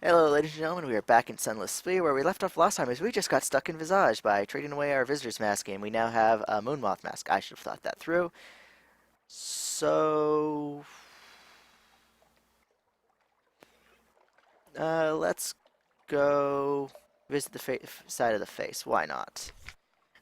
Hello, ladies and gentlemen. We are back in Sunless Sea, where we left off last time, as we just got stuck in Visage by trading away our visitor's mask, and we now have a moon moth mask. I should have thought that through. So, let's go visit the side of the face. Why not?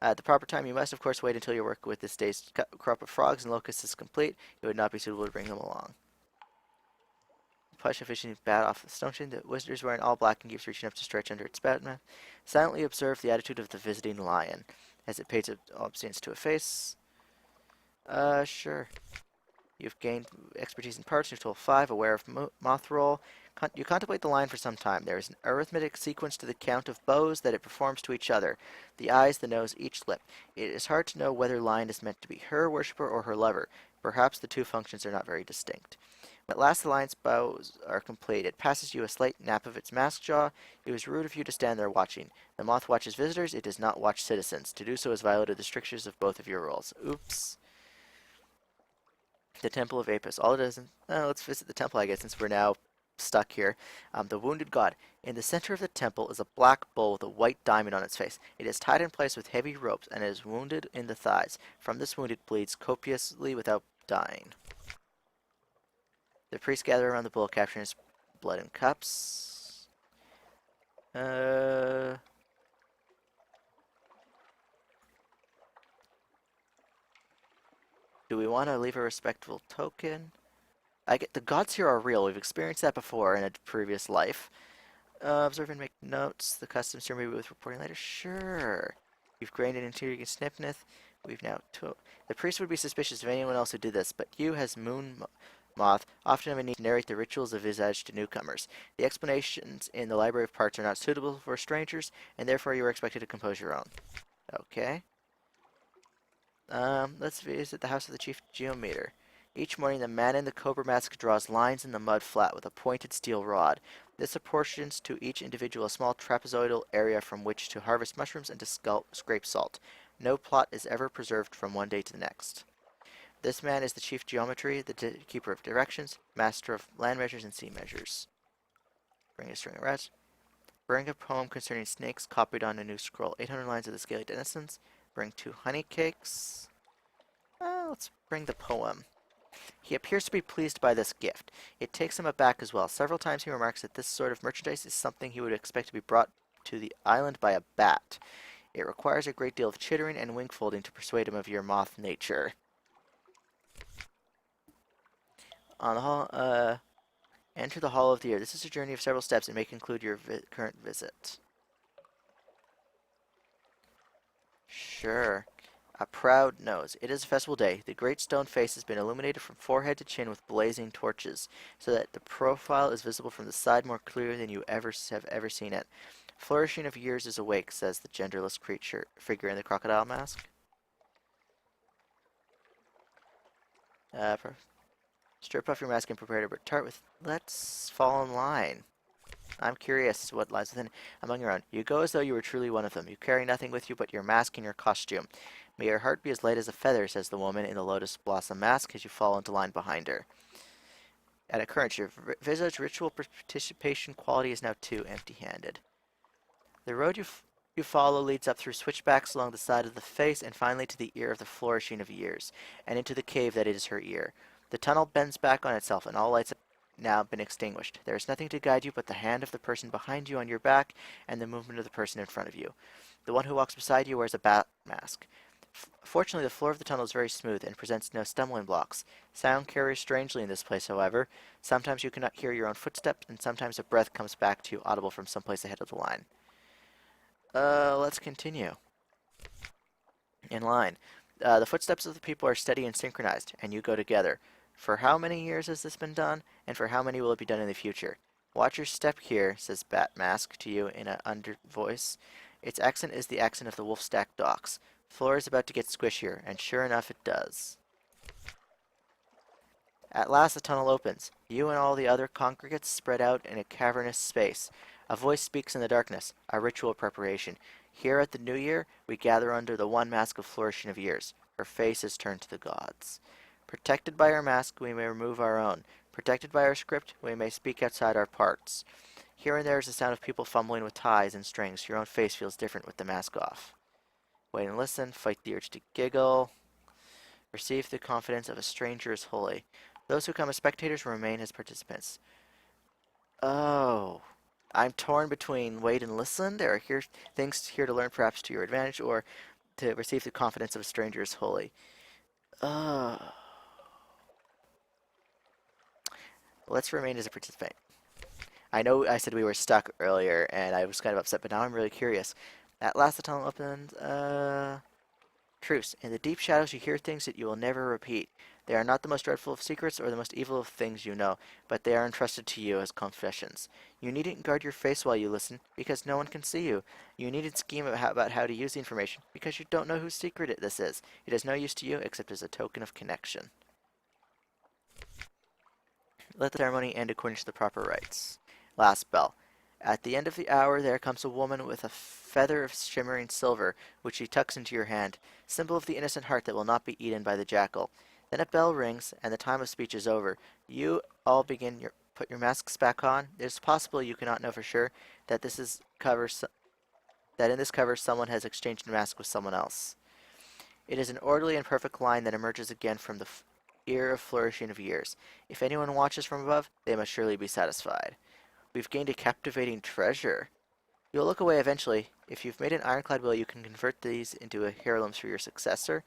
At the proper time, you must, of course, wait until your work with this day's crop of frogs and locusts is complete. It would not be suitable to bring them along. Push efficient bat off the stone chin. The wizard is wearing all black and keeps reaching up to stretch under its bat mouth. Silently observe the attitude of the visiting lion as it pays obedience to a face. Sure. You've gained expertise in parts, neutral 5, aware of moth roll. You contemplate the line for some time. There is an arithmetic sequence to the count of bows that it performs to each other. The eyes, the nose, each lip. It is hard to know whether lion is meant to be her worshipper or her lover. Perhaps the two functions are not very distinct. At last the lion's bows are complete. It passes you a slight nap of its mask jaw. It was rude of you to stand there watching. The moth watches visitors. It does not watch citizens. To do so is violated the strictures of both of your roles. Oops. The Temple of Apis. All it is... let's visit the temple, I guess, since we're now stuck here. The Wounded God. In the center of the temple is a black bull with a white diamond on its face. It is tied in place with heavy ropes and is wounded in the thighs. From this wound it bleeds copiously without dying. The priests gather around the bull, capturing his blood in cups. Do we want to leave a respectful token? The gods here are real. We've experienced that before in a previous life. Observe and make notes. The customs here maybe with reporting later. Sure. You've gained an interior snipneth. We've now... The priest would be suspicious of anyone else who did this, but you, as moon moth, often have a need to narrate the rituals of Visage to newcomers. The explanations in the Library of Parts are not suitable for strangers, and therefore you are expected to compose your own. Okay. Let's visit the house of the chief geometer. Each morning the man in the cobra mask draws lines in the mud flat with a pointed steel rod. This apportions to each individual a small trapezoidal area from which to harvest mushrooms and to scrape salt. No plot is ever preserved from one day to the next. This man is the chief geometry, the keeper of directions, master of land measures and sea measures. Bring a string of rats. Bring a poem concerning snakes copied on a new scroll. 800 lines of the scaly denizens. Bring 2 honey cakes. Let's bring the poem. He appears to be pleased by this gift. It takes him aback as well. Several times he remarks that this sort of merchandise is something he would expect to be brought to the island by a bat. It requires a great deal of chittering and wing folding to persuade him of your moth nature. On the hall, enter the Hall of the Year. This is a journey of several steps and may conclude your current visit. Sure. A proud nose. It is a festival day. The great stone face has been illuminated from forehead to chin with blazing torches, so that the profile is visible from the side more clearly than you have ever seen it. Flourishing of years is awake, says the genderless figure in the crocodile mask. Strip off your mask and prepare to retart with... Let's fall in line. I'm curious what lies within among your own. You go as though you were truly one of them. You carry nothing with you but your mask and your costume. May your heart be as light as a feather, says the woman in the lotus blossom mask as you fall into line behind her. At occurrence, your Visage ritual participation quality is now 2, empty-handed. The road you follow leads up through switchbacks along the side of the face and finally to the ear of the flourishing of years, and into the cave that is her ear. The tunnel bends back on itself, and all lights have now been extinguished. There is nothing to guide you but the hand of the person behind you on your back and the movement of the person in front of you. The one who walks beside you wears a bat mask. Fortunately, the floor of the tunnel is very smooth and presents no stumbling blocks. Sound carries strangely in this place, however. Sometimes you cannot hear your own footsteps, and sometimes a breath comes back to you audible from someplace ahead of the line. Let's continue. In line. The footsteps of the people are steady and synchronized, and you go together. For how many years has this been done, and for how many will it be done in the future? Watch your step here, says Bat Mask to you in an under voice. Its accent is the accent of the Wolfstack docks. Floor is about to get squishier, and sure enough it does. At last the tunnel opens. You and all the other congregates spread out in a cavernous space. A voice speaks in the darkness, a ritual preparation. Here at the New Year, we gather under the one mask of flourishing of years. Her face is turned to the gods. Protected by our mask, we may remove our own. Protected by our script, we may speak outside our parts. Here and there is the sound of people fumbling with ties and strings. Your own face feels different with the mask off. Wait and listen. Fight the urge to giggle. Receive the confidence of a stranger as holy. Those who come as spectators remain as participants. Oh. I'm torn between wait and listen. There are things here to learn perhaps to your advantage, or to receive the confidence of a stranger as holy. Uh, let's remain as a participant. I know I said we were stuck earlier, and I was kind of upset, but now I'm really curious. At last the tunnel opens, truce. In the deep shadows you hear things that you will never repeat. They are not the most dreadful of secrets or the most evil of things you know, but they are entrusted to you as confessions. You needn't guard your face while you listen, because no one can see you. You needn't scheme about how to use the information, because you don't know whose secret this is. It is no use to you, except as a token of connection. Let the ceremony end according to the proper rites. Last bell. At the end of the hour there comes a woman with a feather of shimmering silver, which she tucks into your hand, symbol of the innocent heart that will not be eaten by the jackal. Then a bell rings, and the time of speech is over. You all put your masks back on. It is possible you cannot know for sure that that in this cover someone has exchanged a mask with someone else. It is an orderly and perfect line that emerges again from the ear of flourishing of years. If anyone watches from above, they must surely be satisfied. We've gained a captivating treasure. You'll look away eventually. If you've made an ironclad will, you can convert these into heirlooms for your successor.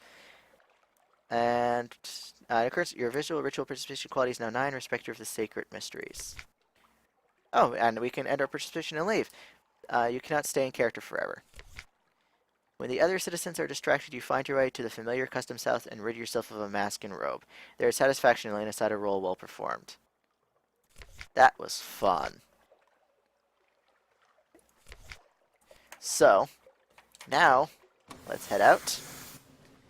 And your visual ritual participation quality is now 9, respecter of the sacred mysteries. Oh, and we can end our participation and leave. You cannot stay in character forever. When the other citizens are distracted, you find your way to the familiar customs house and rid yourself of a mask and robe. There is satisfaction in laying aside a role well performed. That was fun. So, now, let's head out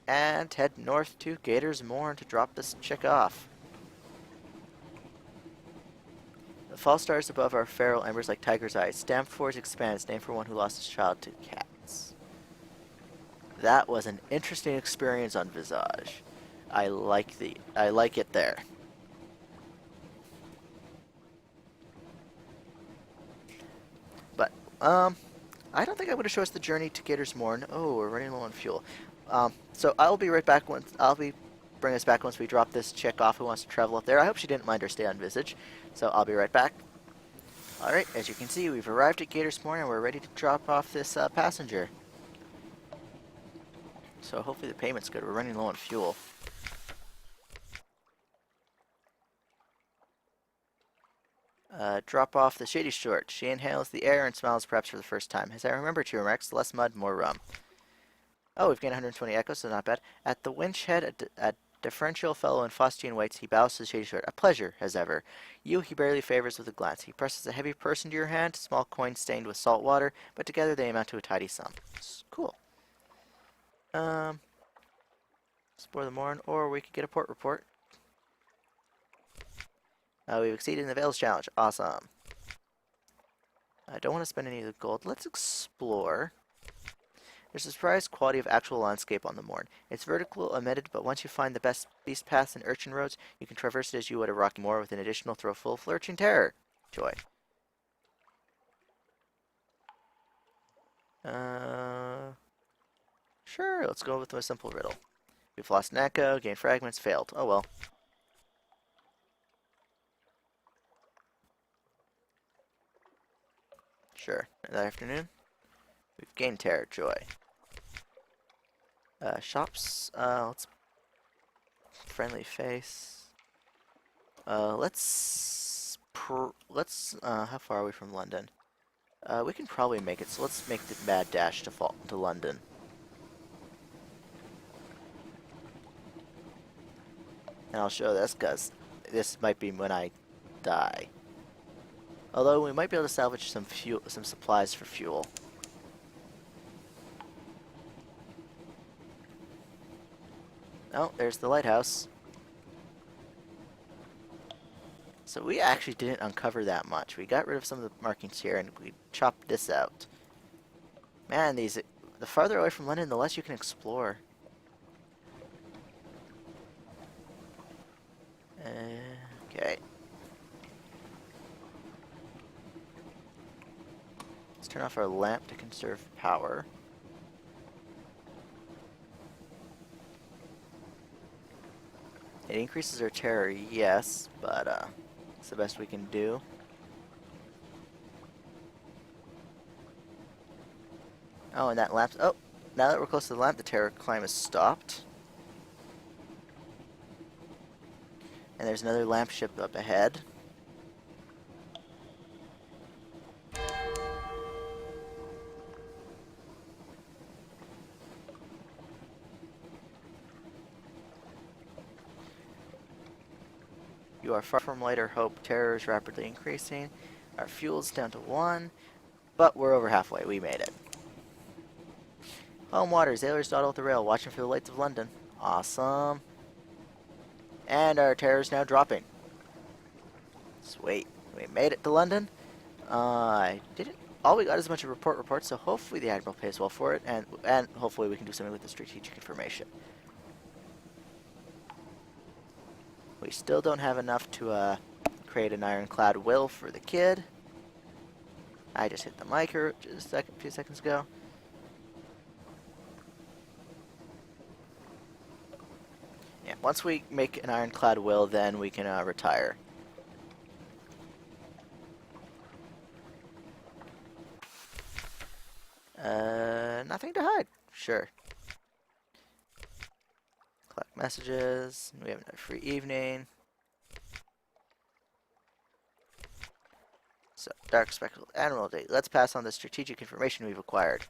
and head north to Gator's Morn to drop this chick off. The fall stars above are feral embers like tiger's eyes. Stamped Forge expands, named for one who lost his child to cats. That was an interesting experience on Visage. I like it there. But, I don't think I'm going to show us the journey to Gator's Morn. Oh, we're running low on fuel. So I'll be right back bring us back once we drop this chick off who wants to travel up there. I hope she didn't mind our stay on Visage. So I'll be right back. Alright, as you can see, we've arrived at Gator's Morn and we're ready to drop off this passenger. So hopefully the payment's good. We're running low on fuel. Drop off the shady short. She inhales the air and smiles perhaps for the first time. As I remember, she remarks, less mud, more rum. Oh, we've gained 120 echoes, so not bad. At the winch head, a deferential fellow in fustian waits. He bows to the shady short. A pleasure, as ever. You he barely favors with a glance. He presses a heavy purse into your hand, small coins stained with salt water, but together they amount to a tidy sum. It's cool. Explore the morn, or we could get a port report. We've exceeded the Veils challenge. Awesome. I don't want to spend any of the gold. Let's explore. There's a surprise quality of actual landscape on the morn. It's vertical omitted, but once you find the best beast paths and urchin roads, you can traverse it as you would a rocky moor with an additional throw full of lurching terror. Joy. Sure, let's go with a simple riddle. We've lost an echo, gained fragments, failed. Oh well. Sure. That afternoon, we've gained terror, joy. Shops. Let's friendly face. How far are we from London? We can probably make it. So let's make the mad dash to London. And I'll show this because this might be when I die. Although we might be able to salvage some supplies for fuel. Oh, there's the lighthouse. So we actually didn't uncover that much. We got rid of some of the markings here and we chopped this out. Man, the farther away from London, the less you can explore. Okay. turn off our lamp to conserve power. It increases our terror, yes, but it's the best we can do. Oh, and that lamp. Oh, now that we're close to the lamp, the terror climb has stopped. And there's another lamp ship up ahead. You are far from lighter hope. Terror is rapidly increasing. Our fuel's down to 1, but we're over halfway. We made it. Home waters, sailors dawdle at the rail, watching for the lights of London. Awesome. And our terror is now dropping. Sweet. We made it to London. I didn't. All we got is a bunch of reports, so hopefully the Admiral pays well for it, and hopefully we can do something with the strategic information. We still don't have enough to create an ironclad will for the kid. I just hit the mic here just a few seconds ago. Yeah, once we make an ironclad will, then we can retire. Nothing to hide. Sure. Collect messages. We have a free evening. So, Dark Spectral Admiralty. Let's pass on the strategic information we've acquired.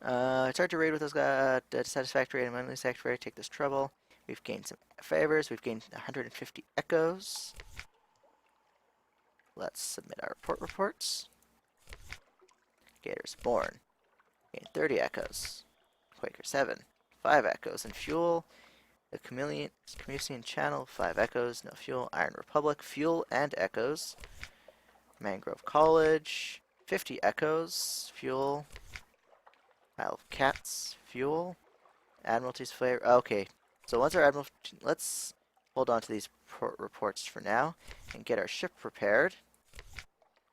It's hard to raid with those guys. Satisfactory and mentally satisfactory. Take this trouble. We've gained some favors. We've gained 150 echoes. Let's submit our report reports. Gators born. Gained 30 echoes. Quaker 7. 5 echoes and fuel. The Chameleon Channel, 5 echoes, no fuel. Iron Republic, fuel and echoes. Mangrove College, 50 echoes, fuel. Isle of Cats, fuel. Admiralty's flavor. Okay, so once our Admiralty, let's hold on to these reports for now and get our ship prepared.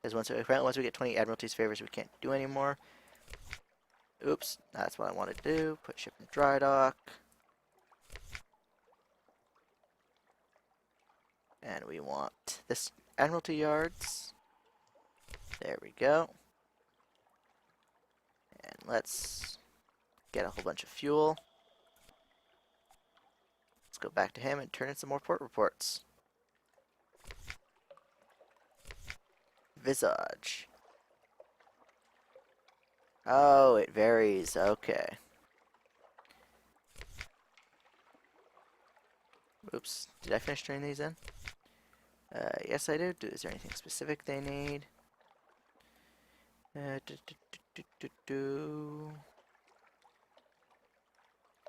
Because once we get 20 Admiralty's favors, we can't do anymore. Oops, that's what I want to do. Put ship in dry dock. And we want this Admiralty yards. There we go. And let's get a whole bunch of fuel. Let's go back to him and turn in some more port reports. Visage. Oh, it varies. Okay. Oops. Did I finish turning these in? Yes, I did. Is there anything specific they need?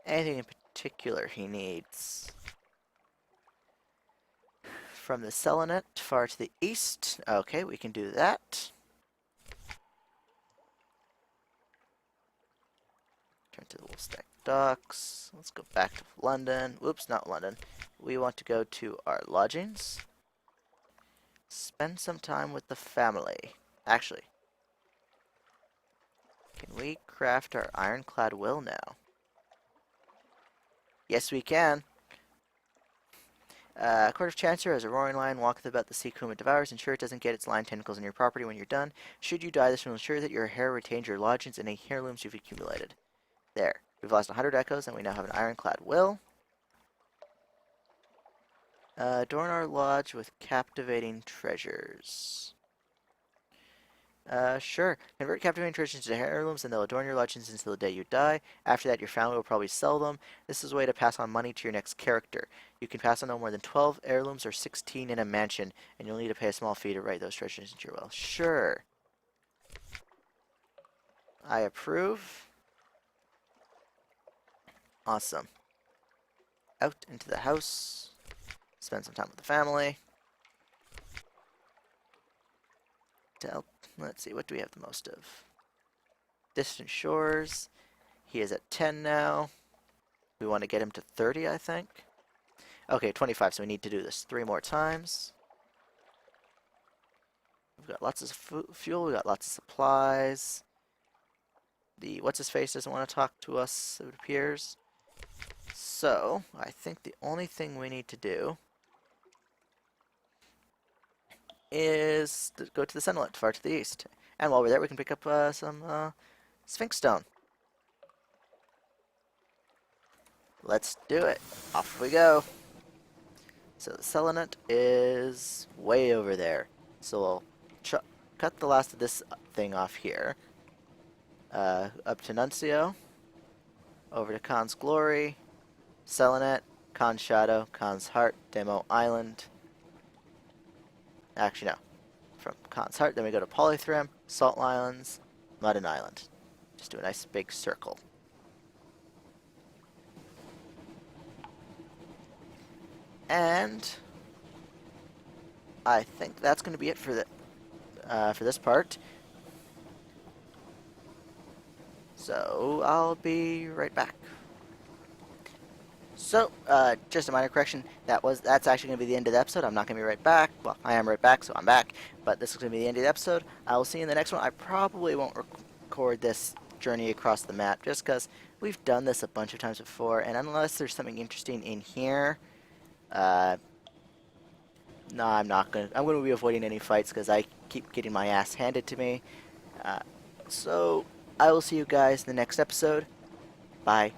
Anything in particular he needs? From the Selenet far to the east. Okay, we can do that. Turn to the Woolstack docks. Let's go back to London. Whoops, not London. We want to go to our lodgings. Spend some time with the family. Actually, can we craft our ironclad will now? Yes, we can. Court of Chancery, as a roaring lion walketh about the sea, whom it devours. Ensure it doesn't get its lion tentacles in your property when you're done. Should you die, this will ensure that your hair retains your lodgings and any heirlooms you've accumulated. There. We've lost 100 echoes, and we now have an ironclad will. Adorn our lodge with captivating treasures. Sure. Convert captivating treasures into heirlooms, and they'll adorn your lodgings until the day you die. After that, your family will probably sell them. This is a way to pass on money to your next character. You can pass on no more than 12 heirlooms or 16 in a mansion, and you'll need to pay a small fee to write those treasures into your will. Sure. I approve. Awesome. Out into the house. Spend some time with the family. Let's see, what do we have the most of? Distant Shores. He is at 10 now. We want to get him to 30, I think. Okay, 25, so we need to do this 3 more times. We've got lots of fuel, we've got lots of supplies. the what's-his-face doesn't want to talk to us, it appears. So, I think the only thing we need to do is to go to the sunlit far to the east. And while we're there, we can pick up some Sphinx Stone. Let's do it. Off we go. So the selenite is way over there. So we'll cut the last of this thing off here. Up to Nuncio. Over to Khan's Glory. Selenite. Khan's Shadow. Khan's Heart. Demo Island. Actually, no. From Khan's Heart, then we go to Polythrem, Salt Islands, Mudden Island. Just do a nice big circle. And I think that's going to be it for this part. So I'll be right back. So, just a minor correction. That's actually going to be the end of the episode. I'm not going to be right back. Well, I am right back, so I'm back. But this is going to be the end of the episode. I will see you in the next one. I probably won't record this journey across the map, just because we've done this a bunch of times before. And unless there's something interesting in here, no, I'm not going to. I'm going to be avoiding any fights, because I keep getting my ass handed to me. So, I will see you guys in the next episode. Bye.